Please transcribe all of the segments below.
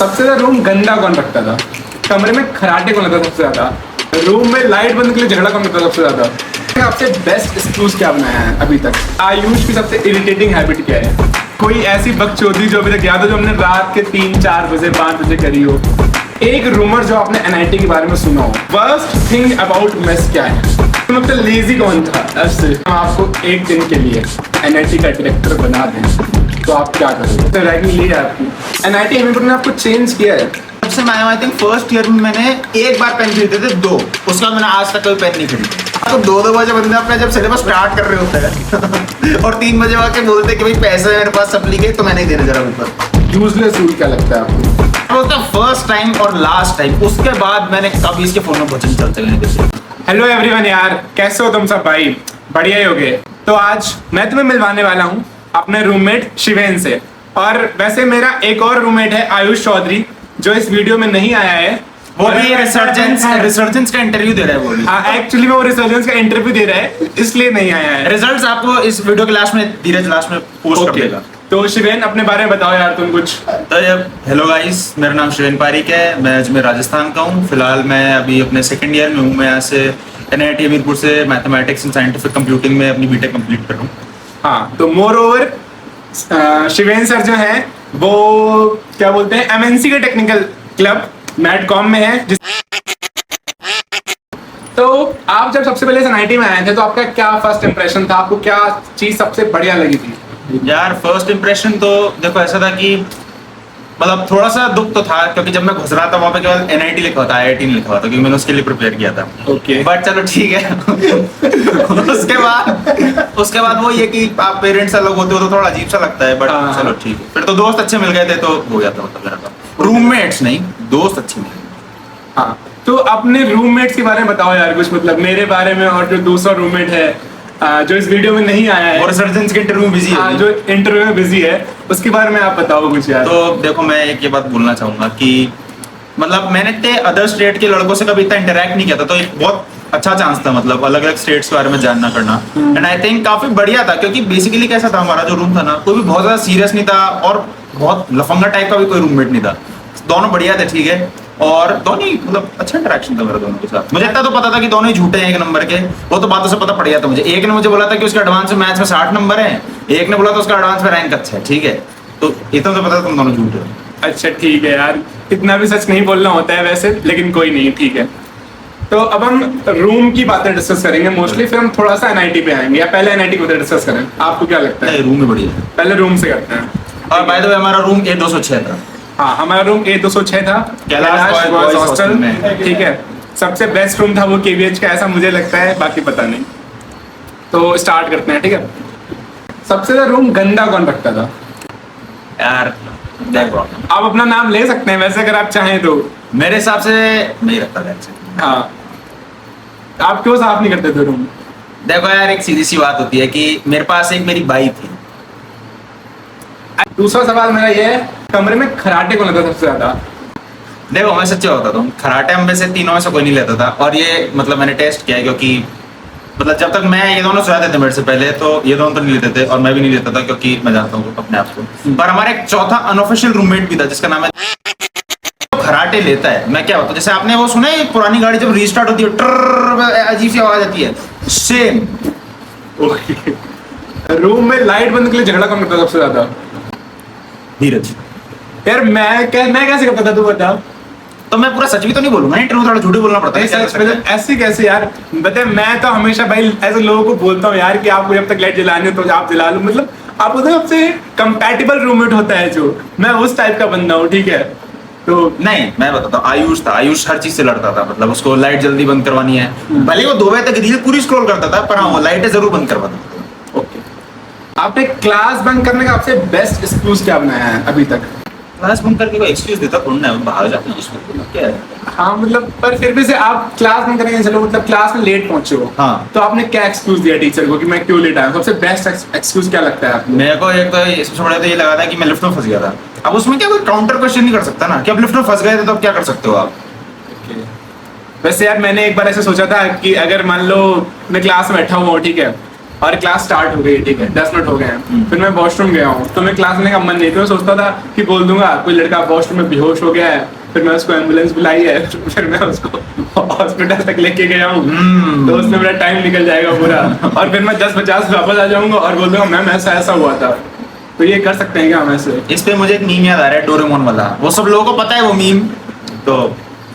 सबसे ज्यादा रूम गंदा कौन रखता था? कमरे में खराटे कौन लगता था सबसे ज्यादा? रूम में लाइट बंद के लिए झगड़ा कौन करता था सबसे ज्यादा? आपसे बेस्ट एक्सक्यूज क्या बनाया है अभी तक? आयुष की सबसे इरिटेटिंग हैबिट क्या है? कोई ऐसी बकचोदी जो अभी तक याद हो जो हमने रात के 3-4 बजे 5 बजे करी हो? एक रूमर जो आपने एनआईटी के बारे में सुना हो? वर्स्ट थिंग अबाउट मेस क्या है? मतलब लेजी कौन था? ऐसे हम आपको एक दिन के लिए एनआईटी का डायरेक्टर बना दें तो आप क्या करोगे? तो रैगिंग ली है आपकी। एनआईटी हमीरपुर ने आपको चेंज किया है। सबसे मैं आई थिंक फर्स्ट ईयर में मैंने एक बार पेन खरीदे थे 2, उसके बाद मैंने आज तक कोई पेन नहीं खरीदा। तो 2-2 बजे बंदे अपने जब सिलेबस स्टार्ट कर रहे होते हैं और 3 बजे आके बोलते कि भाई पैसे मेरे पास सप्ली के तो मैं नहीं देने जरा ऊपर। यूजलेस रूल क्या लगता है आपको? फर्स्ट टाइम और लास्ट टाइम, उसके बाद मैंने कभी इसके फोन में भजन चलते नहीं देखे। हेलो एवरीवन यार, कैसे हो तुम सब भाई? बढ़िया ही होगे। तो आज मैं तुम्हें मिलवाने वाला हूँ अपने रूममेट शिवेन से। और वैसे मेरा एक और रूममेट है आयुष चौधरी जो इस वीडियो में नहीं आया है। वो भी रिसर्जेंस का इंटरव्यू दे रहा है। वो भी हाँ, एक्चुअली वो रिसर्जेंस का इंटरव्यू दे रहा है इसलिए नहीं आया है। रिजल्ट्स आपको इस वीडियो के लास्ट में धीरज लास्ट में पोस्ट कर देगा। तो शिवेन अपने बारे में बताओ यार तुम कुछ। तो हेलो गाइस, मेरा नाम शिवेन पारिक है। मैं अजमेर राजस्थान का हूँ। फिलहाल मैं अभी अपने सेकंड ईयर में हूँ। मैं यहाँ से एनआईटी हमीरपुर से मैथमेटिक्स एंड साइंटिफिक कंप्यूटिंग में अपनी बीटेक कंप्लीट कर रहा हूँ। हाँ, तो मोर ओवर शिवेन सर जो है वो क्या बोलते हैं एमएनसी के टेक्निकल क्लब मैडकॉम में है। तो आप जब सबसे पहले एनआईटी में आए थे तो आपका क्या फर्स्ट इंप्रेशन था? आपको क्या चीज सबसे बढ़िया लगी थी? यार फर्स्ट इंप्रेशन तो देखो ऐसा था कि मतलब थोड़ा सा दुख तो था क्योंकि जब मैं घुस रहा था वहाँ पे केवल एनआईटी लिखा हुआ था, आईआईटी नहीं लिखा हुआ था क्योंकि मैंने उसके लिए प्रिपेयर किया था। ओके, बट चलो ठीक है। उसके बाद वो ये कि आप पेरेंट्स अलग होते हो तो थोड़ा अजीब सा लगता है। बट चलो ठीक है, फिर तो दोस्त अच्छे मिल गए थे तो हो गया था। मतलब मेरा तो रूममेट्स नहीं, दोस्त अच्छे मिल गए। हाँ, तो अपने रूममेट्स के बारे में बताओ यार कुछ। मतलब मेरे बारे में और जो दूसरा रूममेट है जो इस वीडियो में नहीं आया है और सर्जन्स के इंटरव्यू में बिजी है, जो इंटरव्यू में बिजी है, उसके बारे में आप बताओ कुछ यार। तो देखो मैं एक ये बात बोलना चाहूंगा कि मतलब मैंने इतने अदर स्टेट के लड़कों से कभी इतना इंटरेक्ट नहीं किया था, तो एक बहुत अच्छा चांस था मतलब अलग अलग स्टेट्स के बारे में जानना करना। एंड आई थिंक काफी बढ़िया था क्योंकि बेसिकली कैसा था हमारा जो रूम था ना, कोई भी बहुत ज्यादा सीरियस नहीं था और बहुत लफंगा टाइप का भी कोई रूममेट नहीं था। दोनों बढ़िया थे, ठीक है। और दोनों ही मतलब अच्छा इंटरेक्शन था मेरा दोनों के साथ। मुझे इतना तो पता था कि दोनों ही झूठे हैं एक नंबर के, वो तो बातों से पता पड़ गया था मुझे। एक ने मुझे बोला था कि उसका एडवांस मैथ्स में 60 नंबर है, एक ने बोला था उसका एडवांस में रैंक अच्छा है, ठीक है। तो इतना तो पता था तुम दोनों झूठे हो। अच्छा ठीक है यार, इतना भी सच नहीं बोलना होता है वैसे, लेकिन कोई नहीं, ठीक है। तो अब हम रूम की बातें डिस्कस करेंगे मोस्टली, फिर हम थोड़ा सा एनआईटी पे आएंगे, या पहले एनआईटी को डिस्कस करें? आपको क्या लगता है? रूम में बढ़िया है, पहले रूम से करते हैं। और बाय द वे हमारा रूम A206 था। हाँ, हमारा रूम A206 था, कैलाश बॉयज हॉस्टल में, ठीक है। सबसे बेस्ट रूम था वो KVH का, ऐसा मुझे लगता है, बाकी पता नहीं। तो स्टार्ट करते हैं, ठीक है। सबसे ज्यादा रूम गंदा कौन रखता था? यार देखो, आप अपना नाम ले सकते हैं वैसे अगर आप चाहें तो। मेरे हिसाब से नहीं रखता था। हाँ, आप क्यों साफ नहीं करते थे रूम? देखो यार, एक सीधी सी बात होती है कि मेरे पास एक मेरी बाई थी। दूसरा सवाल मेरा ये है, कमरे में खराटे कौन लेता सबसे ज्यादा? देखो मैं सच्चा होता था, खराटे हम में से तीनों में से कोई नहीं लेता था। और ये मतलब मैंने टेस्ट किया है क्योंकि मतलब जब तक मैं ये दोनों सोया थे मेरे से पहले तो ये दोनों तो नहीं लेते थे और मैं भी नहीं लेता था क्योंकि मैं जानता हूँ अपने आप को। पर हमारा एक चौथा अनऑफिशियल रूममेट भी था जिसका नाम है, खराटे लेता है। मैं क्या होता, जैसे आपने वो सुना है पुरानी गाड़ी जब रीस्टार्ट होती है ट्रर अजीब सी आवाज आती है, सेम। रूम में लाइट बंद के लिए झगड़ा कौन करता सबसे ज्यादा? धीरज। यार मैं कैसे करता था तू बता? तो मैं पूरा सच भी तो नहीं बोलूंगा, इंटरव्यू थोड़ा झूठ बोलना पड़ता है। ऐसे कैसे यार? बता, मैं तो हमेशा भाई ऐसे लोगों को बोलता हूँ यार कि आपको जब तक लाइट जलानी हो तो आप जला लो। मतलब आप बोलते हैं सबसे कंपैटिबल रूममेट होता है जो, मैं उस टाइप का बंदा हूँ, ठीक है। तो नहीं, मैं बताता हूँ, आयुष था। आयुष हर चीज से लड़ता था, मतलब उसको लाइट जल्दी बंद करवानी है, भले वो 2 बजे तक रील पूरी स्क्रॉल करता था, पर हाँ वो लाइटें जरूर बंद करवाता था। ओके, आपने क्लास बंक करने का आपसे बेस्ट एक्सक्यूज क्या बनाया है अभी तक? क्लास बंक करके कोई एक्सक्यूज देता थोड़ा ना, बाहर जाते हैं उसमें क्या है। हाँ मतलब, पर फिर भी से आप क्लास बंक करने चलो, मतलब क्लास में लेट पहुंचे हो, हाँ, तो आपने क्या एक्सक्यूज दिया टीचर को कि मैं क्यों लेट आया? सबसे बेस्ट एक्सक्यूज क्या लगता है आपको? मेरे को एक तो सबसे बड़ा तो ये लगा था कि मैं लिफ्ट में फंस गया था। अब उसमें क्या कोई काउंटर क्वेश्चन नहीं कर सकता ना कि अब लिफ्ट में फंस गए थे तो अब क्या कर सकते हो आप। वैसे यार मैंने एक बार ऐसे सोचा था कि अगर मान लो मैं क्लास में बैठा हुआ हूँ, ठीक है, और क्लास स्टार्ट हो गई, ठीक है, 10 मिनट हो गए हैं, फिर मैं वॉशरूम गया हूँ, तो मैं क्लास लेने का मन नहीं था, मैं सोचता था कि बोल दूंगा कोई लड़का वॉशरूम में बेहोश हो गया है, फिर मैं उसको एम्बुलेंस बुलाई है, फिर मैं उसको हॉस्पिटल तक लेके गया हूँ, तो उसमें मेरा टाइम निकल जाएगा पूरा, और फिर मैं 10:50 वापस आ जाऊंगा और बोल दूंगा मैम ऐसा ऐसा हुआ था। तो ये कर सकते हैं क्या हम ऐसे? इस पे मुझे एक मीम याद आ रहा है, डोरेमोन वाला, वो सब लोगों को पता है वो मीम, तो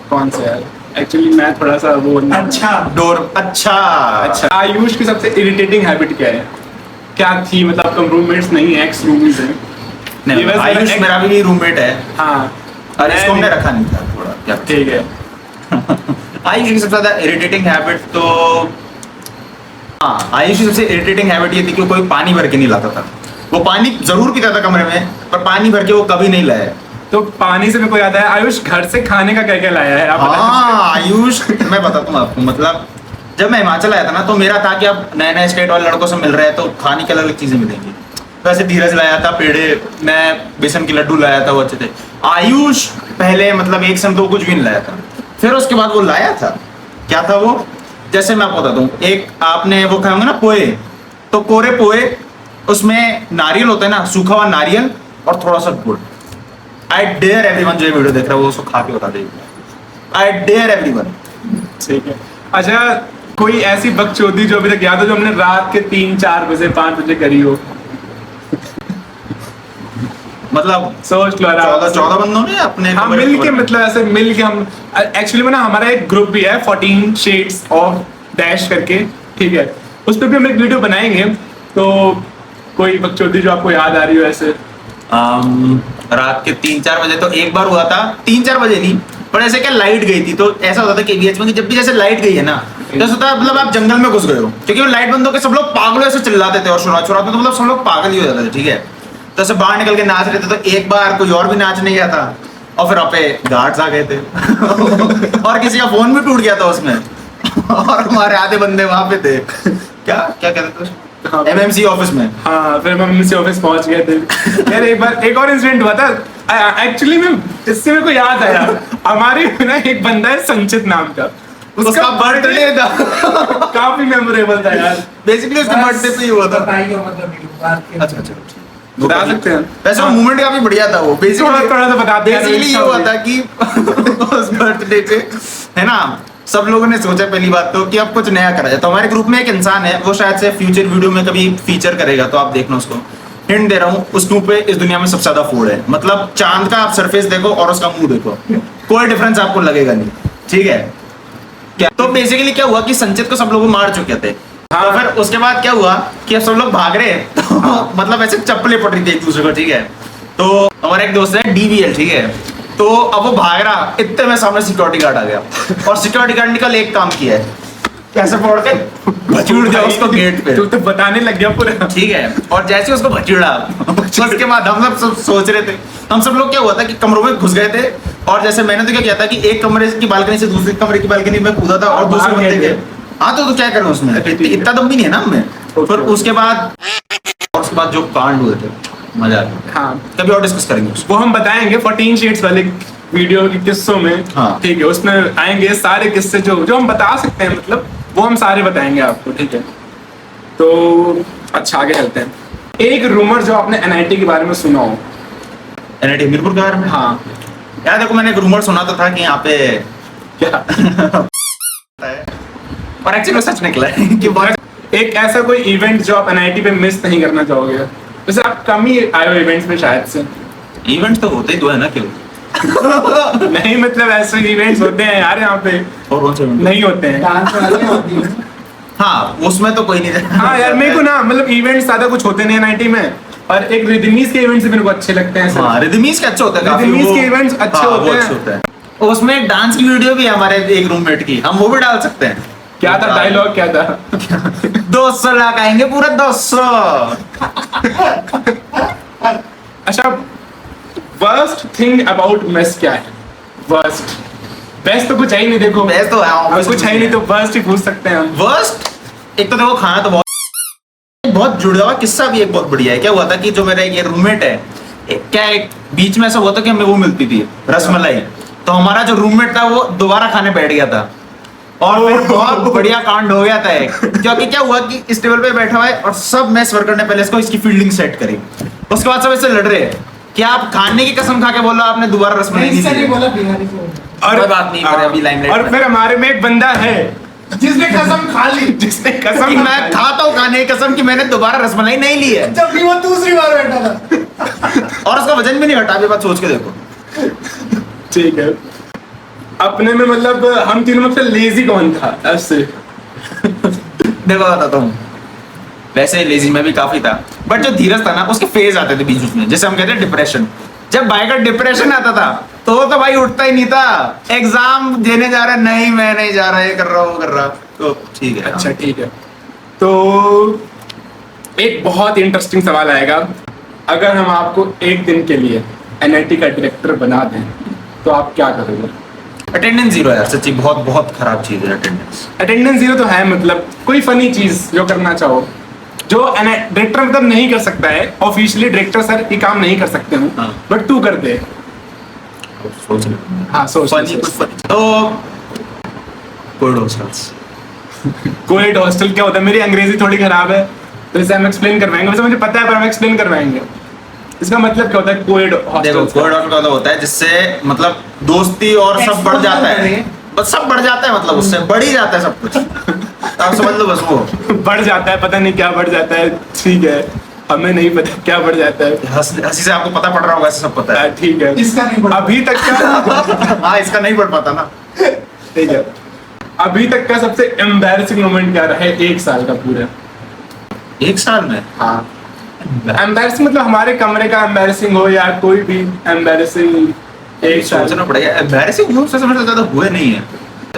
कौन सा यार? एक्चुअली मैं थोड़ा सा वो अच्छा अच्छा आयुष की सबसे इरिटेटिंग हैबिट क्या है? क्या थी, मतलब तुम रूममेट्स नहीं है, एक्स रूममेट्स हैं? नहीं, ये वैसे आयुष एक- मेरा भी रूममेट है, हाँ और इसको हमने रखा नहीं था थोड़ा क्या। ठीक है। आयुष की सबसे ज्यादा इरिटेटिंग हैबिट तो, हाँ, आयुष की सबसे इरिटेटिंग हैबिट ये थी कि वो कोई पानी भर के नहीं लाता था। वो पानी जरूर पीता था कमरे में, पर पानी भर के वो कभी नहीं लाया। तो पानी से मेरे को याद है, आयुष घर से खाने का क्या क्या लाया है आप बता सकते हाँ आयुष, मैं बताता हूँ आपको, मतलब जब मैं हिमाचल आया था ना, तो मेरा था कि अब नए नए स्टेट वाले लड़कों से मिल रहे हैं तो खाने की अलग अलग चीजें मिलेंगी। तो ऐसे धीरज लाया था पेड़े, मैं बेसन के लड्डू लाया था, वो अच्छे थे। आयुष पहले मतलब एक से दो कुछ भी नहीं लाया था, फिर उसके बाद वो लाया था। क्या था वो? जैसे मैं आपको बताता हूँ, एक आपने वो खाए होंगे ना पोहे, तो कोरे पोहे, उसमें नारियल होता है ना, सूखा हुआ नारियल और थोड़ा सा गुड़। आई डेयर एवरीवन जो ये वीडियो देख रहा है वो उसको खा के बता देगा। I dare everyone. ठीक है। अच्छा, कोई ऐसी बकचोदी जो अभी तक याद हो, जो हमने रात के 3-4 बजे 5 बजे करी हो? मतलब सोच लो 14 बंदों ने अपने हाँ कमरे मिल के, में- मतलब ऐसे मिल के हम, एक्चुअली में ना हमारा एक ग्रुप भी है 14 शेड्स ऑफ डैश करके, ठीक है, उस पर भी हम एक वीडियो बनाएंगे। तो कोई बकचोदी जो आपको याद आ रही हो ऐसे? रात के 3-4 बजे तो एक बार हुआ था, 3-4 बजे नहीं, पर ऐसे क्या लाइट गई थी, तो ऐसा होता था केवीएच में कि जब भी जैसे लाइट गई है ना, तो ऐसा होता है मतलब आप जंगल में घुस गए हो, क्योंकि वो लाइट बंद होकर सब लोग पागलों से चिल्लाते थे, और शुरुआत में तो मतलब सब लोग पागल ही हो जाते थे, ठीक है। तो ऐसे बाहर निकल के नाच रहे थे, तो एक बार कोई और भी नाचने गया था, और फिर पे गार्ड्स आ गए थे और किसी का फोन भी टूट गया था उसमें और हमारे आधे बंदे वहां पे थे, क्या क्या कहते थे, एमएमसी ऑफिस में। हाँ, फिर हम एमएमसी ऑफिस पहुंच गए थे। यार एक बार एक और इंसिडेंट हुआ था एक्चुअली में, इससे मेरे को याद आया, हमारे ना एक बंदा है संचित नाम का, उसका बर्थडे था काफी मेमोरेबल था यार। बेसिकली उसका बर्थडे पे ही हुआ था। बताइए मतलब अच्छा अच्छा बता सकते हैं? वैसे वो हाँ। मूवमेंट काफी बढ़िया था वो, बेसिकली थोड़ा सा बताते हैं। बेसिकली ये हुआ था कि उस बर्थडे पे है ना, सब लोगों ने सोचा पहली बात तो कि अब कुछ नया करा जाए। तो हमारे ग्रुप में एक इंसान है, वो शायद से फ्यूचर वीडियो में कभी फीचर करेगा, तो आप देखना उसको। हिंट दे रहा हूँ, उस मुंह पे इस दुनिया में सबसे ज्यादा फूड है, मतलब चांद का आप सरफेस देखो और उसका मुंह देखो, कोई डिफरेंस आपको लगेगा नहीं, ठीक है क्या। तो बेसिकली क्या हुआ कि संचित को सब लोग मार चुके थे। तो फिर उसके बाद क्या हुआ कि अब सब लोग भाग रहे हैं, तो मतलब ऐसे चप्पलें पड़ रही थी एक दूसरे को, ठीक है। तो हमारा एक दोस्त है डीवीएल, ठीक है, तो अब वो भाग रहा, इतने में सामने सिक्योरिटी गार्ड आ गया, और सिक्योरिटी गार्ड ने कल एक काम किया है, कैसे पकड़ के भचूड़ दिया उसको गेट पे, तू तो बताने लग गया पूरा। ठीक है। और जैसे उसको भचूड़ा, उसके बाद हम सब सोच रहे थे, हम सब लोग क्या हुआ था कि कमरों में घुस गए थे, और जैसे मैंने तो क्या किया था कि एक कमरे की बालकनी से दूसरे कमरे की बालकनी में कूदा था, और दूसरे भाग बंदे गए के। हाँ तो क्या करें उसमें, इतना दम भी नहीं है ना हमें। फिर उसके बाद जो कांड हुए थे, मजा आ गया। हाँ, कभी और डिस्कस करेंगे उसको। वो हम बताएंगे 14 शेड्स वाले वीडियो के किस्सों में। हाँ। ठीक है, उसमें आएंगे सारे किस्से जो जो हम बता सकते हैं, मतलब वो हम सारे बताएंगे आपको, ठीक है। तो अच्छा आगे चलते हैं। एक रूमर जो आपने एनआईटी के बारे में सुना हो। एनआईटी मीरपुर के बारे में? हाँ, यार देखो, मैंने एक रूमर सुना तो था कि यहाँ पे क्या? और एक्चुअली सच निकला है कि बहुत एक ऐसा कोई इवेंट जो आप एनआईटी पे मिस नहीं करना चाहोगे? वैसे आप कम ही आए हो इवेंट्स में शायद से। इवेंट तो होते ही तो है ना, क्यों? नहीं मतलब ऐसे इवेंट्स होते हैं यार यहाँ पे, और कौन से event? नहीं होते हैं। डांस वाले होती है। हाँ, उसमें तो कोई नहीं। हाँ यार, मेरे को ना मतलब इवेंट्स ज्यादा कुछ होते नहीं एनआईटी में, और एक रिदमीज के इवेंट्स मेरे को अच्छे लगते हैं। हाँ, रिदमीज के अच्छे होते हैं काफी, रिदमीज वो- के events अच्छे हाँ, वो होते हैं। अच्छे होते हैं। उसमें एक डांस की वीडियो भी है हमारे एक रूममेट की, हम वो भी डाल सकते हैं। क्या था डायलॉग, क्या था? 200 लाख आएंगे, पूरे 200। अच्छा, वर्स्ट थिंग अबाउट मेस क्या है? वर्स्ट, बेस्ट तो कुछ है ही नहीं। देखो बेस्ट तो है, अब कुछ है ही नहीं, तो वर्स्ट ही पूछ सकते हैं हम। वर्स्ट, एक तो देखो खाना तो बहुत जुड़ा हुआ किस्सा भी एक बहुत बढ़िया है। क्या हुआ था कि जो मेरा ये रूममेट है, एक बीच में ऐसा हुआ था कि हमें वो मिलती थी रसमलाई, तो हमारा जो रूममेट था वो दोबारा खाने बैठ गया था, और फिर बहुत बढ़िया कांड हो गया था एक, क्योंकि क्या हुआ कि इस टेबल पे बैठा हुआ है और सब मैच वर्कर ने पहले इसको इसकी फील्डिंग सेट करी, उसके बाद सब इससे लड़ रहे हैं कि आप खाने की कसम खा के बोला आपने दोबारा रसमलाई इससे नहीं नहीं दी। बोला, बिहारी से बोला। कोई बात नहीं, पर अभी limelight और में। फिर हमारे में एक बंदा है जिसने कसम खा ली, जिसने कि कसम मैं खाता हूँ खाने की कसम कि मैंने दोबारा रसमलाई नहीं ली है, जबकि वो दूसरी बार बैठा था। और उसका वजन भी नहीं घटा। अभी बात सोच के देखो। ठीक है, अपने में मतलब हम तीनों में सबसे लेजी कौन था ऐसे? देखो बताता हूँ, वैसे लेजी में भी काफी था, बट जो धीरज था ना उसके फेज आते थे बीच बीच में, जैसे हम कहते हैं डिप्रेशन। जब भाई का डिप्रेशन आता था तो भाई उठता ही नहीं था। एग्जाम देने जा रहा है, नहीं मैं नहीं जा रहा, ये कर रहा हूँ वो कर रहा, तो ठीक है। अच्छा ठीक है, तो एक बहुत इंटरेस्टिंग सवाल आएगा। अगर हम आपको एक दिन के लिए एनआईटी का डायरेक्टर बना दें तो आप क्या करोगे? अटेंडेंस जीरो है यार, सच्ची बहुत बहुत खराब चीज है अटेंडेंस। अटेंडेंस जीरो तो है, मतलब कोई फनी चीज जो करना चाहो, जो डायरेक्टर मतलब नहीं कर सकता है ऑफिशियली, डायरेक्टर सर ये काम नहीं कर सकते हूँ, हाँ। बट तू कर दे। सोच ले। हाँ सोच फनी कुछ फनी तो कोविड हॉस्टल्स। कोविड हॉस्टल क्या होता है? मेरी अंग्रेजी थोड़ी खराब है तो इसे हम एक्सप्लेन करवाएंगे, वैसे मुझे पता है पर हम एक्सप्लेन करवाएंगे। इसका मतलब क्या होता है कोविड देखो हॉस्टल? कोविड हॉस्टल का मतलब होता है जिससे मतलब दोस्ती और सब बढ़ जाता है, बस सब बढ़ जाता है, मतलब उससे बढ़ ही जाता है सब कुछ। तो आप समझ लो बस वो बढ़ जाता है, पता नहीं क्या बढ़ जाता है, ठीक है हमें नहीं पता क्या बढ़ जाता है। हंसी से आपको पता पड़ रहा होगा, ऐसे सब पता है। ठीक है, इसका नहीं पता। अभी तक का हाँ इसका नहीं पढ़ पाता ना। ठीक है, अभी तक का सबसे एम्बैरेसिंग मोमेंट क्या रहा है एक साल का पूरा? एक साल में हाँ एम्बैरेसिंग मतलब हमारे कमरे का एम्बैरेसिंग हो या कोई भी एम्बैरेसिंग एक साल। सोचना पड़ेगा। एम्बैरेसिंग न्यूज़ से समझ ज्यादा हुए नहीं है।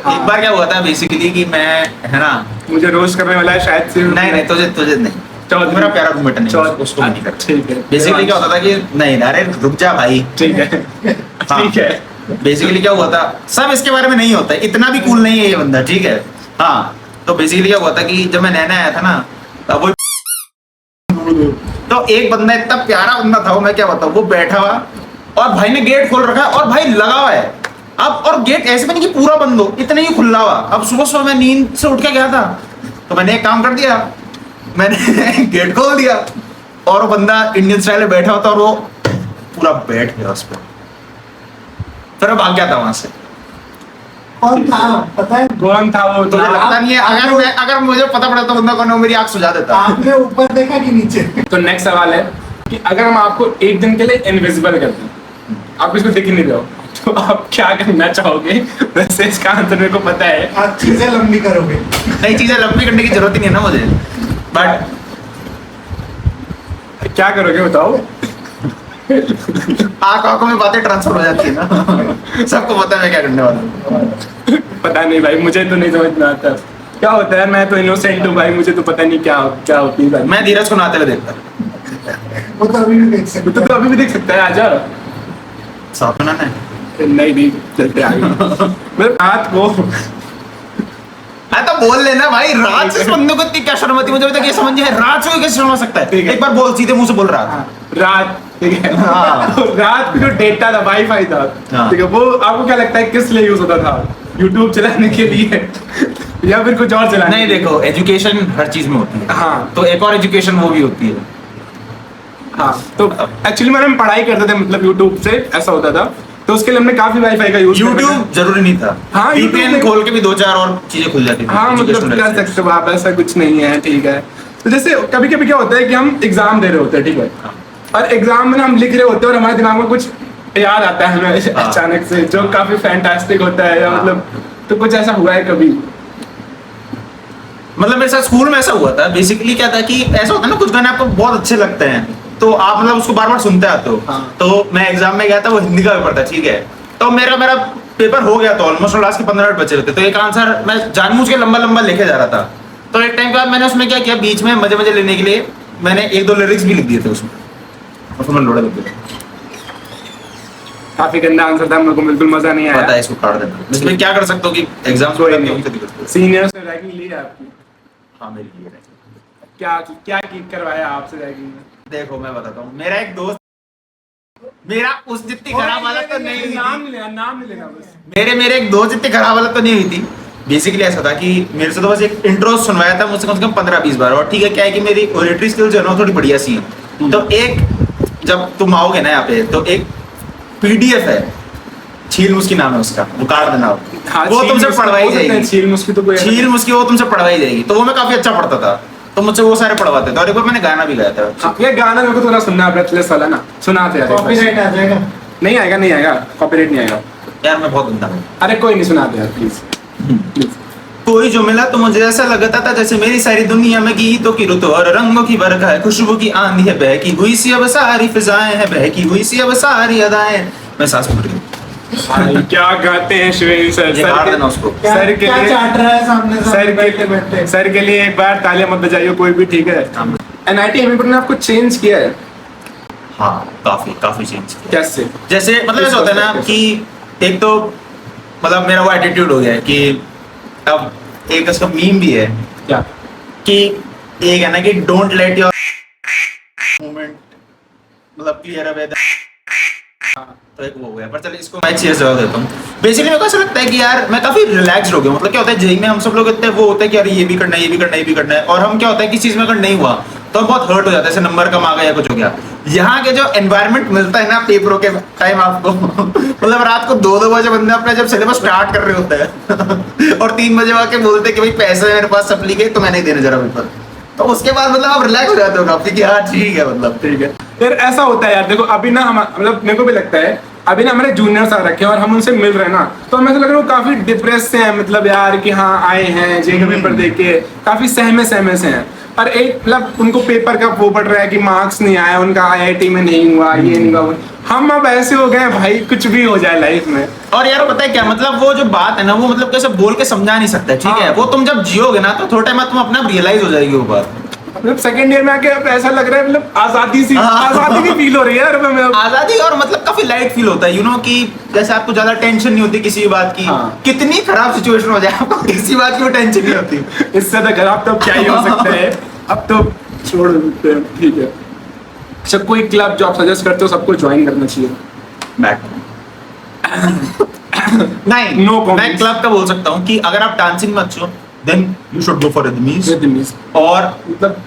हाँ। एक बार क्या हुआ था बेसिकली कि मैं है ना, मुझे रोस्ट करने वाला है शायद से। नहीं नहीं तुझे तुझे नहीं, चौधरी। मेरा प्यारा रूममेट नहीं, चौधरी। उसको भी नहीं करता। ठीक है, बेसिकली क्या होता था कि नहीं अरे रुक जा भाई। ठीक है हाँ। ठीक है, बेसिकली क्या हुआ था, सब इसके बारे में नहीं होता है, इतना भी कूल नहीं है ये बंदा, ठीक है। हाँ तो बेसिकली क्या हुआ था कि जब मैं नया नया आया था ना, तब वो तो एक बंदा इतना प्यारा बंदा था वो, मैं क्या बताऊं, वो बैठा हुआ और भाई ने गेट खोल रखा है और भाई लगा हुआ है अब, और गेट ऐसे भी नहीं कि पूरा बंद हो, इतना ही खुला हुआ। अब सुबह सुबह मैं नींद से उठ के गया था तो मैंने एक काम कर दिया, मैंने गेट खोल दिया और वो बंदा इंडियन स्टाइल में बैठा होता और वो पूरा बैठ गया उस पर, फिर मैं भाग गया था वहां से। कौन था पता है? कौन था वो? तुझे लगता नहीं है? अगर मुझे पता पड़ा तो बंदा कौन है, वो मेरी आंख सुझा देता। आपने ऊपर देखा कि नीचे? तो नेक्स्ट सवाल है कि अगर हम आपको एक दिन के लिए इनविजिबल कर दें, आप इसको दिख ही नहीं रहे हो, तो आप क्या करना चाहोगे? वैसे इसका आंसर मेरे को पता है। आप चीजें लंबी करोगे। नई चीजें लंबी करने की जरूरत ही नहीं है ना मुझे, बट क्या करोगे बताओ? आंखों में बातें ट्रांसफर हो जाती है ना। सबको पता है मैं क्या करने वाला हूँ। पता नहीं भाई, मुझे तो नहीं समझ में आता क्या होता है। मैं तो इनोसेंट हूँ भाई, मुझे तो पता नहीं क्या क्या होती है भाई। मैं धीरज को नहाते हुए देखता, वो तो अभी भी देख सकते तो अभी भी देख सकता है, आजा। साथ में नहाना है। नहीं चलते आगे। मतलब रात को हाँ तो बोल लेना भाई, रात से इस बंदे को इतनी क्या शर्म आती है, मुझे अभी तक ये समझ नहीं है रात से कैसे शर्म आ सकता ठीक है। है। एक बार बोल, सीधे मुंह से बोल रहा था। रात, ठीक है हाँ। रात को जो डेटा था, वाईफाई था, हाँ। ठीक है, वो आपको क्या लगता है किस लिए यूज होता था? यूट्यूब चलाने के लिए या फिर कुछ और चलाने? नहीं देखो, एजुकेशन हर चीज में होती है, हाँ तो एक और एजुकेशन वो भी होती है। हाँ, तो एक्चुअली मैंने हम पढ़ाई करते थे मतलब यूट्यूब से, ऐसा होता था, तो उसके लिए हमने काफी वाईफाई का यूज। यूट्यूब जरूरी नहीं था, हाँ, VPN YouTube खोल के भी 2-4 और चीजें खुल जाती थी। हाँ मतलब educational कर सकते हो आप, ऐसा कुछ नहीं है, ठीक है। तो जैसे कभी कभी क्या होता है कि हम एग्जाम दे रहे होते हैं, ठीक है, और एग्जाम में ना हम लिख रहे होते हैं और हमारे दिमाग में कुछ याद आता है हमें हाँ। अचानक से, जो काफी फैंटास्टिक होता है, या हाँ। मतलब तो कुछ ऐसा हुआ है कभी? मतलब मेरे साथ स्कूल में ऐसा हुआ था। बेसिकली क्या था कि ऐसा होता है ना, कुछ गाने आपको बहुत अच्छे लगते हैं तो आप मतलब उसको बार बार सुनते आते हो। हाँ। तो मैं एग्जाम में गया था, वो हिंदी का पेपर था, ठीक है, तो मेरा पेपर हो गया था ऑलमोस्ट, लास्ट के 15 मिनट बचे होते, तो एक आंसर मैं जानबूझ के लंबा लंबा लिखे जा रहा था। तो एक टाइम के बाद मैंने उसमें क्या किया, बीच में मजे मजे लेने के लिए मैंने 1-2 लिरिक्स भी लिख दिए थे उसमें, उसमें लोड़ा लिख दिया। काफी गंदा आंसर था, मेरे को बिल्कुल मजा नहीं पता है, आया। इसको काट देना। इसमें क्या कर सकते हो कि एग्जाम्स कोई में नहीं। सीनियर्स ने रैगिंग ली है आपकी? हाँ मेरी लिए है। क्या क्या की करवाया आपसे रैगिंग में? देखो मैं बताता हूँ, मेरा एक दोस्त, मेरा उस जितनी खराब हालत तो नहीं हुई नाम थी। नहीं लेना, नाम नहीं लेना बस। मेरे एक दोस्त जितनी खराब हालत तो नहीं हुई थी, बेसिकली ऐसा था कि मेरे से तो बस एक इंट्रो सुनवाया था मुझसे कम से कम 15-20 बार, और ठीक है क्या है कि मेरी ओरेटरी स्किल्स जो है ना थोड़ी बढ़िया सी है। तो एक जब तुम आओगे ना यहाँ पे तो एक पीडीएफ है, छील मुस्की नाम है उसका, वो कार्ड देना वो तुमसे पढ़वाई जाएगी। छील मुस्की तो कोई छील मुस्की वो तुमसे पढ़वाई जाएगी, तो वो मैं काफी अच्छा पढ़ता था, तो मुझसे वो सारे पढ़वाते थे। और एक बार मैंने गाना भी गाया था। हाँ, ये गाना मेरे को थोड़ा सुनना है, ब्रेथलेस वाला ना, सुना दे यार एक बार। कॉपीराइट आ जाएगा। नहीं आएगा, नहीं आएगा, कॉपीराइट नहीं आएगा। यार मैं बहुत गंदा हूँ। अरे कोई नहीं, सुना दे यार प्लीज। कोई जो मिला तो मुझे ऐसा लगता था जैसे मेरी सारी दुनिया में गीतों की रुत और रंगों की बरखा है, खुशबू की आंधी है, बहकी हुई सी अब सारी फिजाएं हैं, बहकी हुई सी अब सारी अदाएं। मैं सांस फूल रही हूँ। भाई क्या गाते हैं श्वेन सर। ये गाड़ देना उसको। सर के क्या लिए चाट रहा है सामने से सर बैठे के बैठे। सर के लिए एक बार तालियां मत बजाइए कोई भी, ठीक है। एनआईटी हमीरपुर ने आपको चेंज किया है हाँ काफी काफी चेंज किया। कैसे? जैसे मतलब ऐसा होता है ना कि एक तो मतलब मेरा वो एटीट्यूड हो गया है कि अब एक उसका मीम भी है क्या? कि एक है ना कि डोंट लेट योर मोमेंट मतलब क्लियर अवे, तो एक वो हो गया। पर चलिए इसको मैं चीज जवाब देता हूँ। बेसिकली मेरे को ऐसा लगता है कि यार मैं काफी रिलैक्स्ड हो गया। मतलब क्या होता है जेई में हम सब लोग इतने वो होते हैं कि यार ये भी करना है, ये भी करना है, ये भी करना है, और हम क्या होता है किसी चीज में अगर नहीं हुआ तो हम बहुत हर्ट हो जाते हैं, जैसे नंबर कम आ गया या कुछ हो गया। यहाँ के जो एनवायरनमेंट मिलता है ना पेपरों के टाइम आपको मतलब रात को 2-2 बजे बंदे अपना जब सिलेबस स्टार्ट कर रहे होते हैं और 3 बजे आके बोलते हैं कि भाई पैसे मेरे पास सप्ली के तो मैं नहीं देने जरा पेपर, तो उसके बाद मतलब आप रिलैक्स हो जाते हो काफी कि हाँ ठीक है मतलब ठीक है यार। ऐसा होता है यार, देखो अभी ना हम मतलब मेरे को भी लगता है अभी ना हमारे जूनियर्स आ रखे हैं और हम उनसे मिल रहे हैं ना, तो हमें ऐसा लग रहा है वो काफी डिप्रेस से हैं, मतलब यार कि हाँ आए हैं जे के पेपर दे के काफी सहमे से हैं, और एक मतलब उनको पेपर का वो पड़ रहा है कि मार्क्स नहीं आया उनका, आईआईटी में नहीं हुआ, ये नहीं हुआ। हम अब ऐसे हो गए भाई कुछ भी हो जाए लाइफ में। और यार पता है क्या मतलब वो जो बात है ना वो मतलब कैसे बोल के समझा नहीं सकता, ठीक है। हाँ। वो तुम जब जियोगे ना तो थोड़े टाइम बाद तुम अपने आप रियलाइज हो जाएगी वो बात। मतलब सेकंड ईयर में आके अब ऐसा लग रहा है मतलब आजादी सी, आजादी की फील हो रही है यार हमें। आजादी और मतलब काफी लाइट फील होता है, यू नो कि जैसे आपको ज्यादा टेंशन नहीं होती किसी बात की। हाँ। कितनी खराब सिचुएशन हो जाए आपको किसी बात की टेंशन नहीं होती। इससे तो खराब तो क्या ही हो सकता है। अब तो छोड़ देते हैं, ठीक है। अच्छा कोई क्लब जो आप सजेस्ट करते हो सबको ज्वाइन करना चाहिए? नहीं No comments. मैं क्लब का बोल सकता हूँ कि अगर आप डांसिंग में अच्छे हो then you should go for rhythmics. Rhythmics और मतलब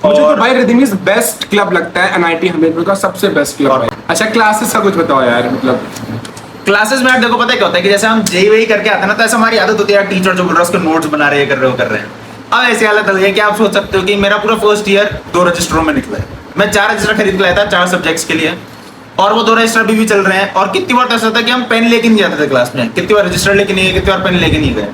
मुझे तो भाई रिदमीज बेस्ट क्लब लगता है, एनआईटी हमीरपुर का सबसे बेस्ट क्लब है। अच्छा क्लासेस का कुछ बताओ यार, मतलब क्लासेस में आप देखो पता है क्या होता है कि जैसे हम जेई वेई करके आते हैं ना तो ऐसा हमारी आदत होती है यार टीचर जो बोल रहा है उसके नोट्स बना रहे हैं कर रहे हैं। अब ऐसी हालत हो गई है कि आप सोच सकते हो कि मेरा पूरा फर्स्ट ईयर 2 रजिस्टरों में निकला है। मैं 4 रजिस्टर खरीद के लाया था 4 सब्जेक्ट्स के लिए, और वो 2 रजिस्टर अभी भी चल रहे हैं। और कितनी बार तो ऐसा होता है कि हम पेन लेके नहीं जाते थे क्लास में, कितनी बार रजिस्टर लेके नहीं गए, कितनी बार पेन लेके नहीं गए।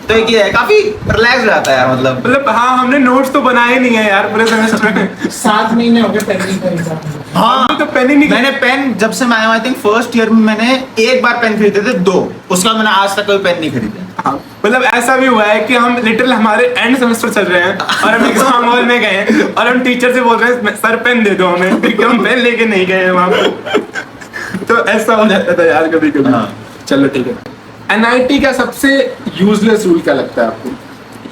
तो एक ये है काफी रिलैक्स रहता है यार मतलब हाँ हमने नोट्स तो बनाए नहीं है यार पूरे सेमेस्टर में। 7 महीने हो गए पहली खरीदा। हाँ हमने तो पेन ही नहीं मैंने पेन जब से मैं आया आई थिंक फर्स्ट ईयर में मैंने एक बार पेन खरीदे थे 2, उसके बाद मैंने आज तक कोई पेन नहीं खरीदे। हाँ, मतलब ऐसा भी हुआ है कि हम लिटरल हमारे एंड सेमेस्टर चल रहे हैं और हम एग्जाम हॉल में गए हैं और हम टीचर से बोल रहे हैं सर पेन दे दो हमें, क्योंकि हम पेन लेके नहीं गए हैं वहाँ पे। तो ऐसा हो जाता था यार कभी कभी। हाँ। चलो ठीक है। एनआईटी का सबसे यूजलेस रूल क्या लगता है आपको?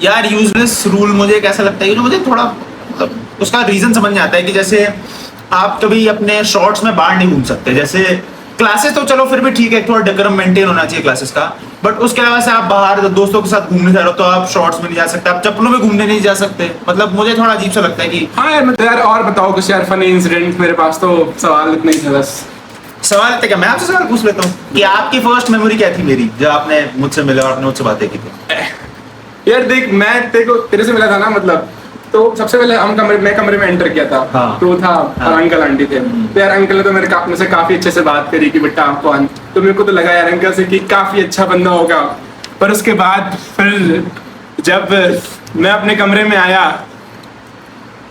यार यूजलेस रूल मुझे कैसा लगता है, मुझे थोड़ा मतलब उसका रीजन समझ में आता है कि जैसे आप कभी अपने शॉर्ट्स में बाहर नहीं घूम सकते। जैसे क्लासेस तो चलो फिर भी ठीक है, थोड़ा डेकोरम मेंटेन होना चाहिए क्लासेस का, बट उसके अलावा से आप बाहर दोस्तों के साथ घूमने जा रहे हो तो आप शॉर्ट्स में नहीं जा सकते, आप चप्पलों में घूमने नहीं जा सकते। मतलब मुझे थोड़ा अजीब सा लगता है कि हाँ यार मतलब यार और बताओ कुछ यार फनी इंसिडेंट। मेरे पास तो सवाल इतना ही था बस। सवाल इतने क्या, मैं आपसे सवाल पूछ लेता हूँ कि आपकी फर्स्ट मेमोरी क्या थी मेरी जब आपने मुझसे मिला और आपने मुझसे बातें की थी? यार देख मैं तेरे से मिला था ना, मतलब तो सबसे पहले मैं कमरे में एंटर किया था। हाँ। तो था हाँ। और अंकल आंटी थे। तो यार अंकल ने तो मुझसे काफी अच्छे से बात करी कि बेटा आप कौन। तो मेरे को तो लगा यार अंकल से कि काफी अच्छा बंदा होगा। पर उसके बाद फिर जब मैं अपने कमरे में आया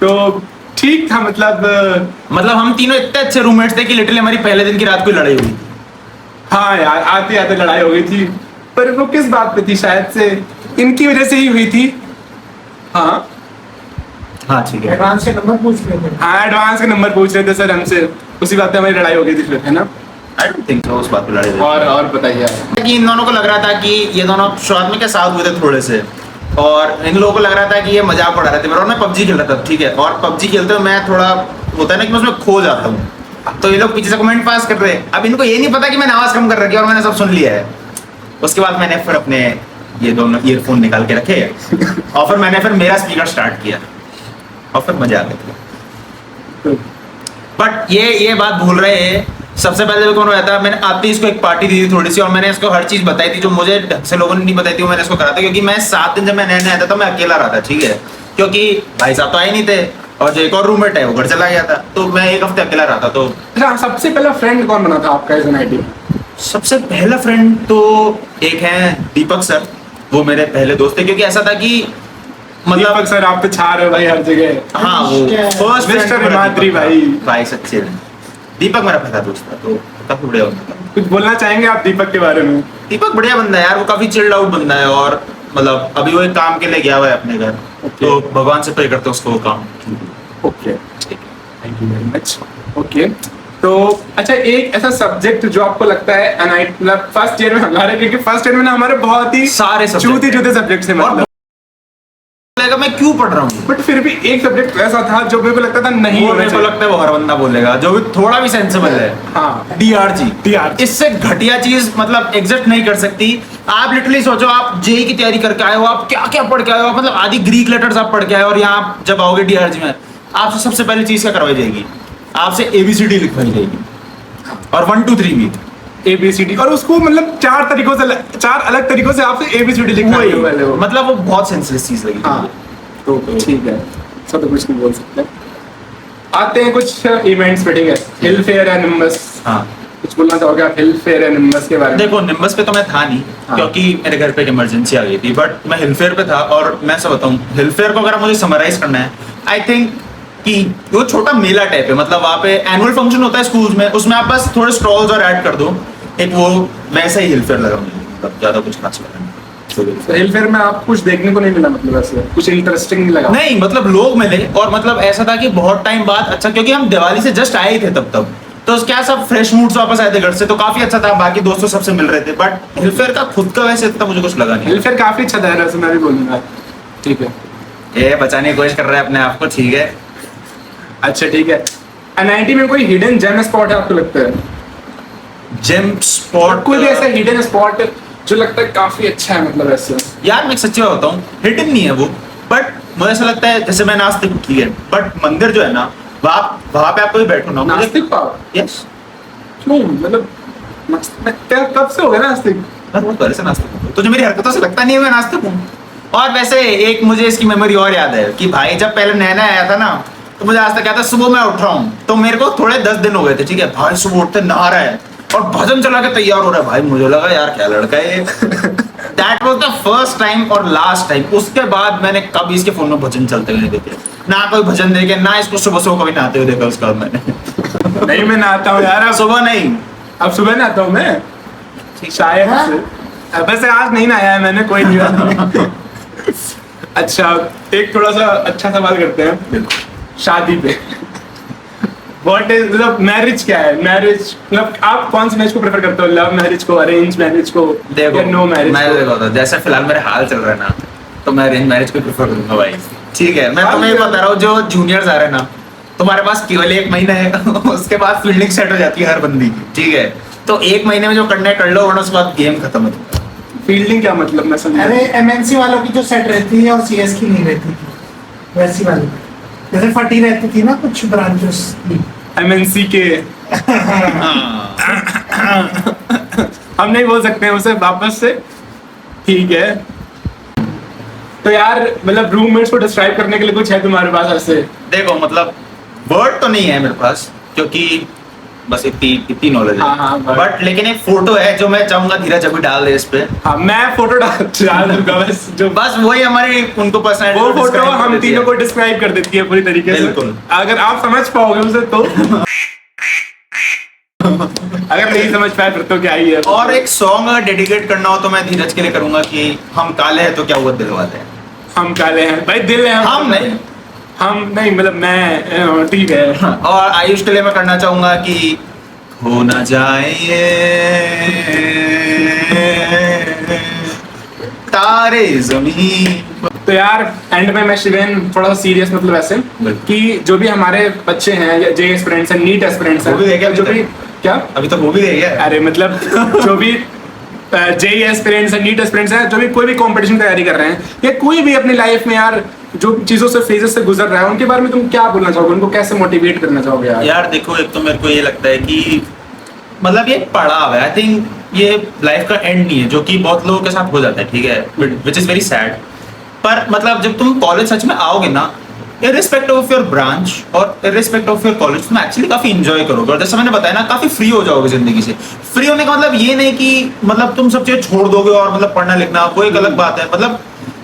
तो ठीक था, मतलब हम तीनों इतने अच्छे रूममेट्स थे कि लिटरली हमारी पहले दिन की रात को लड़ाई हुई। हाँ यार आते आते लड़ाई हो गई थी। पर वो किस बात पे थी, शायद से इनकी वजह से ही हुई थी। हाँ हाँ ठीक है। एडवांस के नंबर पूछ रहे थे। हाँ एडवांस के नंबर पूछ रहे थे सर हमसे, उसी बात पे हमारी लड़ाई हो गई थी फिर, है ना। आई डोंट थिंक सो उस बात पे लड़ाई हुई। और बताइए आप। कि इन दोनों को लग रहा था कि ये दोनों शुरुआत में क्या साथ हुए थे थोड़े से, और इन लोगों को लग रहा था कि ये मजाक उड़ा रहे थे मेरा। और मैं पबजी खेल रहा था, ठीक है, और पबजी खेलते हुए मैं थोड़ा होता है ना कि मैं उसमें खो जाता हूँ। तो ये लोग पीछे से कमेंट पास कर रहे हैं। अब इनको ये नहीं पता कि मैंने आवाज कम कर रखी है और मैंने सब सुन लिया है। उसके बाद मैंने फिर अपने ये दोनों ईयरफोन निकाल के रखे और फिर मैंने मेरा स्पीकर स्टार्ट किया और फिर मजा आ गया। बट ये बात भूल रहे हैं, सबसे पहले कौन हुआ था, मैंने आते ही इसको एक पार्टी दी थी थोड़ी सी और मैंने इसको हर चीज बताई थी जो मुझे ढंग से लोगों ने नहीं बताई थी, वो मैंने इसको करा था। क्योंकि मैं 7 दिन जब मैं नया आया था तो मैं अकेला रहा था, ठीक है, क्योंकि भाई साहब तो आए नहीं थे और जो एक और रूममेट है वो घर चला गया था, तो मैं एक हफ्ते अकेला रहा था। तो अच्छा, सबसे पहला फ्रेंड कौन बना था आपका इस एनआईटी? सबसे पहला फ्रेंड तो एक है दीपक सर, वो मेरे पहले दोस्त थे। क्योंकि ऐसा था कि मतलब मतलब सर आप तो छा रहे हो भाई हर जगह। हाँ, वो फर्स्ट मिस्टर हिमाद्री भाई सच्चे में दीपक मेरा पहला दोस्त था, तो काफी बढ़िया बंदा था। कुछ बोलना चाहेंगे आप दीपक के बारे में? दीपक बढ़िया बंदा है यार, वो काफी चिल्ड आउट बंदा है और मतलब अभी वो एक काम के लिए गया हुआ है अपने घर, तो भगवान से प्रे करते हैं उसको वो काम। Okay, thank you very much. Okay, तो अच्छा, एक ऐसा सब्जेक्ट जो आपको लगता है एनआईटी मतलब फर्स्ट ईयर में हमारे, क्योंकि फर्स्ट ईयर में ना हमारे बहुत ही सारे चूती सब्जेक्ट्स हैं मतलब, बोलेगा मैं क्यों पढ़ रहा हूँ, बट फिर भी एक सब्जेक्ट ऐसा था जो मेरे को लगता था नहीं वो होना मेरे को चाहिए। लगता है वो हर बंदा बोलेगा जो भी थोड़ा भी सेंसिबल है। हाँ, DRG इससे घटिया चीज मतलब एग्जिस्ट नहीं कर सकती। आप लिटरली सोचो, आप जेई की तैयारी करके आए हो, आप क्या क्या पढ़ के आए हो, मतलब आधी ग्रीक लेटर्स आप पढ़ के आए हो और यहाँ आप जब आओगे DRG में आपसे सबसे पहली चीज क्या करवाई जाएगी, आपसे ABCD लिखवाई जाएगी और 1 2 3 भी ABCD, और उसको मतलब 4 अलग तरीकों से आपसे ABCD लिखना है पहले वो। मतलब वो बहुत सेंसलेस चीज लगी। हाँ, तो ठीक है, सब तो कुछ नहीं बोल सकते। आते हैं कुछ इवेंट्स पे, ठीक है, हिल फेयर एंड निम्बस। हाँ, कुछ बोलना चाहोगे आप हिल फेयर एंड निम्बस के बारे में? देखो निम्बस पे तो मैं था नहीं, हाँ। क्योंकि मेरे घर पे एक इमरजेंसी आ गई थी, बट मैं हिलफेयर पे था। और मैं सब बताऊं, हिलफेयर को अगर मुझे समराइज करना है, आई थिंक कि वो छोटा मेला टाइप है। मतलब वहाँ पे एनुअल फंक्शन होता है स्कूल्स में, उसमें आप बस थोड़े स्टॉल्स और ऐड कर दो, एक वो वैसा ही हिलफेयर लगा मुझे, मतलब ज्यादा कुछ खास लगा नहीं। तो हिल फेयर में आप कुछ देखने को नहीं मिला, मतलब ऐसे कुछ इंटरेस्टिंग नहीं लगा? नहीं, मतलब लोग मिले और मतलब ऐसा था कि बहुत टाइम बाद, अच्छा क्योंकि हम दिवाली से जस्ट आए थे तब तो क्या सब फ्रेश मूड से वापस आए थे घर से, तो काफी अच्छा था, बाकी दोस्तों सबसे मिल रहे थे। बट हिलफेयर का खुद का वैसे इतना मुझे कुछ लगा नहीं। हिल फेयर काफी अच्छा था वैसे, मैं भी बोलूंगा। ठीक है, ये बचाने की कोशिश कर रहा है अपने आप को, ठीक है। अच्छा ठीक है, एनआईटी में कोई हिडन जेम स्पॉट है आपको लगता है? जेम स्पॉट कोई भी ऐसा हिडन स्पॉट जो लगता है काफी अच्छा है, मतलब ऐसे? यार मैं सच्ची बात बताऊं, हिडन नहीं है वो, बट मुझे ऐसा लगता है जैसे मैं नास्तिक, ठीक है, बट मंदिर जो है ना, वहाँ पे आप कोई बैठो ना, नास्तिक पाओ? यस, क्यों, मतलब कब से हो गया नास्तिक? मैं बहुत पहले से नास्तिक हूँ, तुझे मेरी हरकतों से लगता नहीं है मैं नास्तिक हूँ। और वैसे एक मुझे इसकी मेमोरी और याद है कि भाई जब पहले नया आया था ना, तो मुझे आज तक क्या था, सुबह मैं उठ रहा हूँ तो मेरे को थोड़े 10 दिन हो गए थे, ठीक है, भाई सुबह उठते नहा रहा है और भजन चला के तैयार हो रहा है। भाई मुझे लगा यार क्या लड़का है। That was the first time और लास्ट टाइम। उसके बाद मैंने कभी इसके फोन में भजन चलते हुए नहीं देखे, ना कोई भजन देखे, ना इसको सुबह सुबह कभी नहाते हुए देखा उसके बाद मैंने। नहीं, मैं नहाता हूँ यार, अब सुबह नहीं, अब सुबह नहाता हूँ मैं, शायद से। वैसे आज नहीं नहाया है मैंने, कोई नहीं। अच्छा, एक थोड़ा सा अच्छा सवाल करते हैं शादी पे। व्हाट इज, मतलब मैरिज क्या है? मैरिज मतलब आप कौन सी मैरिज को प्रेफर करते हो, लव मैरिज को, अरेंज मैरिज को, देखो या नो मैरिज? मैं देखो जैसे फिलहाल मेरे हाल चल रहा है ना, तो मैं अरेंज मैरिज को प्रेफर करूंगा भाई, ठीक है। मैं तुम्हें बता रहा हूँ, जो जूनियर्स आ रहे हैं ना, तुम्हारे पास केवल 1 महीना है, उसके बाद फील्डिंग सेट हो जाती है हर बंदी की, ठीक है। तो 1 महीने में जो करना है कर लो, वरना उसके बाद गेम खत्म है। फील्डिंग क्या मतलब, मैं समझा? अरे एमएनसी वालों की जो सेट रहती है और सीएस की नहीं रहती थी, वैसी वाली जैसे फटी रहती थी ना कुछ ब्रांचेस की, एमएनसी के। हम नहीं बोल सकते हैं उसे वापस से, ठीक है। तो यार मतलब रूममेट्स को डिस्क्राइब करने के लिए कुछ है तुम्हारे पास ऐसे? देखो मतलब वर्ड तो नहीं है मेरे पास, क्योंकि बस इतनी नॉलेज है। हाँ, बट लेकिन एक फोटो है जो मैं चाहूंगा धीरज अभी डाल दे इस पे। हाँ, मैं फोटो डाल दूंगा बस, जो बस वही हमारी उनको पर्सनैलिटी, वो फोटो हम तीनों को डिस्क्राइब कर देती है पूरी तरीके से। बिल्कुल। अगर आप समझ पाओगे उसे तो। अगर नहीं समझ पाए फिर तो क्या ही है। और एक सॉन्ग अगर डेडिकेट करना हो तो मैं धीरज के लिए करूंगा कि हम काले हैं तो क्या हुआ दिल वाले हैं। हम काले हैं भाई, दिल है हम नहीं, मतलब मैं, ठीक है। और आयुष के लिए मैं करना चाहूंगा कि हो ना जाए तारे जमीन। तो यार एंड में मैं शिवेन थोड़ा सा सीरियस, मतलब ऐसे कि जो भी हमारे बच्चे हैं या जे एस्पिरेंट्स हैं, नीट एस्पिरेंट्स हैं, वो भी देखे जो भी, क्या अभी तक वो भी देखे? अरे मतलब जो भी जेई एस्पिरेंट्स हैं, नीट एस्पिरेंट्स हैं, जो भी कोई भी कंपटीशन तैयारी कर रहे हैं या कोई भी अपनी लाइफ में यार जो चीजों से फेजेस से गुजर रहा है, उनके बारे में तुम क्या बोलना चाहोगे? उनको कैसे मोटिवेट करना चाहोगे यार? यार देखो, एक तो मेरे को ये लगता है कि मतलब ये पड़ाव है, आई थिंक ये लाइफ का एंड नहीं है, जो कि बहुत लोगों के साथ हो जाता है, ठीक है, विच इज वेरी सैड। पर मतलब जब तुम कॉलेज सच में आओगे ना, इररिस्पेक्टिव ऑफ योर ब्रांच और इररिस्पेक्टिव ऑफ योर कॉलेज, तुम एक्चुअली काफी एंजॉय करोगे। और जैसे मैंने बताया ना, काफी फ्री हो जाओगे जिंदगी से। फ्री होने का मतलब ये नहीं कि मतलब तुम सब चीजें छोड़ दोगे और मतलब पढ़ना लिखना वो एक अलग बात है, मतलब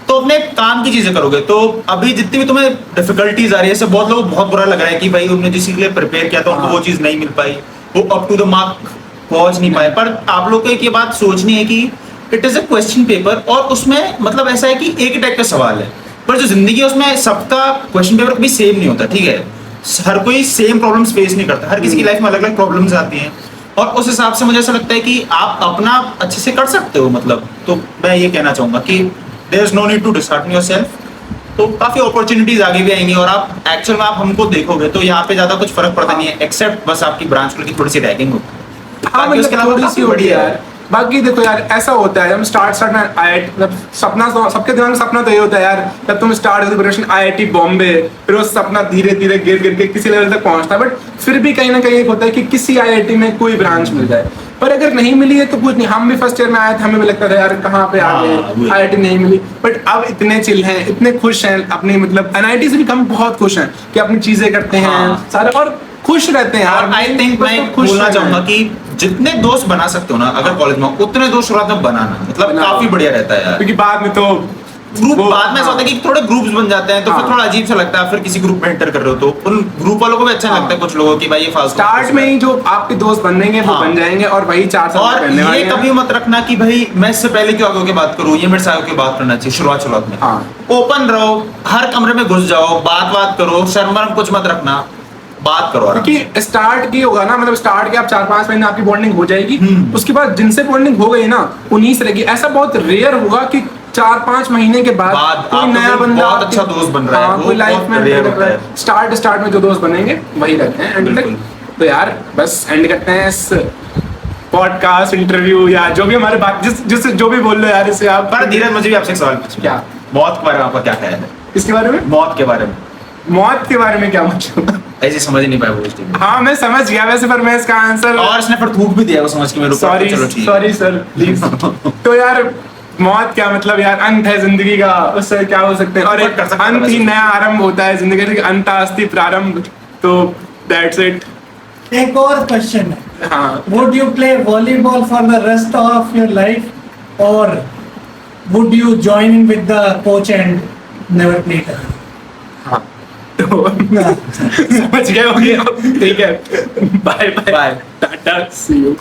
तो अपने काम की चीजें करोगे। तो अभी जितनी भी तुम्हें डिफिकल्टीज आ रही है, इससे बहुत लोगों को बहुत बुरा लग रहा है कि भाई उन्होंने जिस चीज के लिए प्रिपेयर किया था उनको वो चीज नहीं मिल पाई, वो अप टू द मार्क पहुंच नहीं पाए। पर आप लोग को एक ये बात सोचनी है कि it is a question paper, और उसमें मतलब ऐसा है कि एक ही टाइप का सवाल है, पर जो जिंदगी है उसमें सबका क्वेश्चन पेपर कभी सेम नहीं होता, ठीक है। हर कोई सेम प्रॉब्लम्स फेस नहीं करता, हर किसी की लाइफ में अलग अलग प्रॉब्लम्स आती हैं, और उस हिसाब से मुझे ऐसा लगता है कि आप अपना अच्छे से कर सकते हो। मतलब तो मैं ये कहना चाहूंगा कि there is no need to dishearten yourself. तो काफी अपॉर्चुनिटीज आगे भी आएंगी, और आप एक्चुअल में आप हमको देखोगे तो यहाँ पे ज्यादा कुछ फर्क पड़ता नहीं है, एक्सेप्ट बस आपकी ब्रांच की थोड़ी सी रैगिंग होती है। हाँ, बाकी उसके मतलब अलावा थोड़ी काफी सी होती है बढ़िया यार। बाकी देखो यार, ऐसा होता है जब स्टार्ट में आईआईटी, मतलब सपना तो सबके दिमाग में सपना तो ये होता है यार, जब तुम स्टार्ट होती प्रिपरेशन आईआईटी बॉम्बे, फिर वो सपना धीरे धीरे गिर गिर के किसी लेवल तक पहुंचता है। बट फिर भी कहीं ना कहीं एक होता है कि किसी आईआईटी में कोई ब्रांच मिल जाए। पर अगर नहीं मिली है तो कुछ नहीं, हम भी फर्स्ट ईयर में आए थे, हमें भी लगता था यार कहाँ पे आ गए, आईआईटी नहीं मिली। बट अब इतने चिल हैं, इतने खुश हैं अपनी, मतलब एनआईटी से भी हम बहुत खुश हैं कि अपनी चीजें करते हैं सारे, और खुश रहते हैं यार। आई थिंक मैं बोलना चाहूंगा कि जितने दोस्त बना सकते हो ना अगर कॉलेज में, उतने दोस्त शुरुआत में बनाना, मतलब काफी बढ़िया रहता है यार। क्योंकि बाद में तो ग्रुप बाद में ऐसा होता है कि थोड़े ग्रुप्स बन जाते हैं, तो फिर थोड़ा अजीब सा लगता है। फिर किसी ग्रुप में एंटर कर रहे हो तो उन ग्रुप वालों को भी अच्छा लगता है, कुछ लोगों की भाई ये फालतू। स्टार्ट में ही जो आपके दोस्त बनेंगे वो बन जाएंगे, और वही 4 साल और रहने वाले ये हैं। कभी मत रखना कि भाई मैं इससे पहले क्यों आगे होके बात करूं, ये मेरे से आगे होके बात करना चाहिए। शुरुआत में ओपन रहो, हर कमरे में घुस जाओ, बात करो, शर्म कुछ मत रखना, बात करो। क्योंकि स्टार्ट की होगा ना, मतलब स्टार्ट के आप 4-5 महीने आपकी बॉन्डिंग हो जाएगी, उसके बाद जिनसे बॉन्डिंग हो गई ना उन्हीं से रहेगी। ऐसा बहुत रेयर होगा कि 4-5 महीने के बाद कोई नया बंदा बहुत अच्छा दोस्त बन रहा है, कोई लाइफ में स्टार्ट में जो दोस्त बनेंगे वही रहते हैं एंड तक। तो यार बस एंड करते हैं इस पॉडकास्ट, इंटरव्यू या जो भी हमारे बात जिस जो भी बोल लो यार इससे आप। पर धीरज, मुझे भी आपसे एक सवाल पूछना। क्या? मौत के बारे में आपका क्या ख्याल है? इसके बारे में? मौत के बारे में। मौत के बारे में क्या मतलब? ऐसे समझ नहीं पाया वो चीज़। हाँ मैं समझ गया वैसे, पर मैं इसका आंसर, और इसने फिर थूक भी दिया वो समझ के मेरे ऊपर। Sorry sir please. तो यार मौत क्या मतलब यार, अंत है जिंदगी का, उससे क्या हो सकते हैं, और एक अंत ही नया आरंभ होता है जिंदगी का, अंत अस्ति प्रारंभ। तो दैट्स इट। एक और क्वेश्चन है, हाँ, would you play volleyball for the rest of your life और would you join in with the coach and never play it? हाँ तो समझ गए होंगे, ठीक है, bye bye, tata, see you.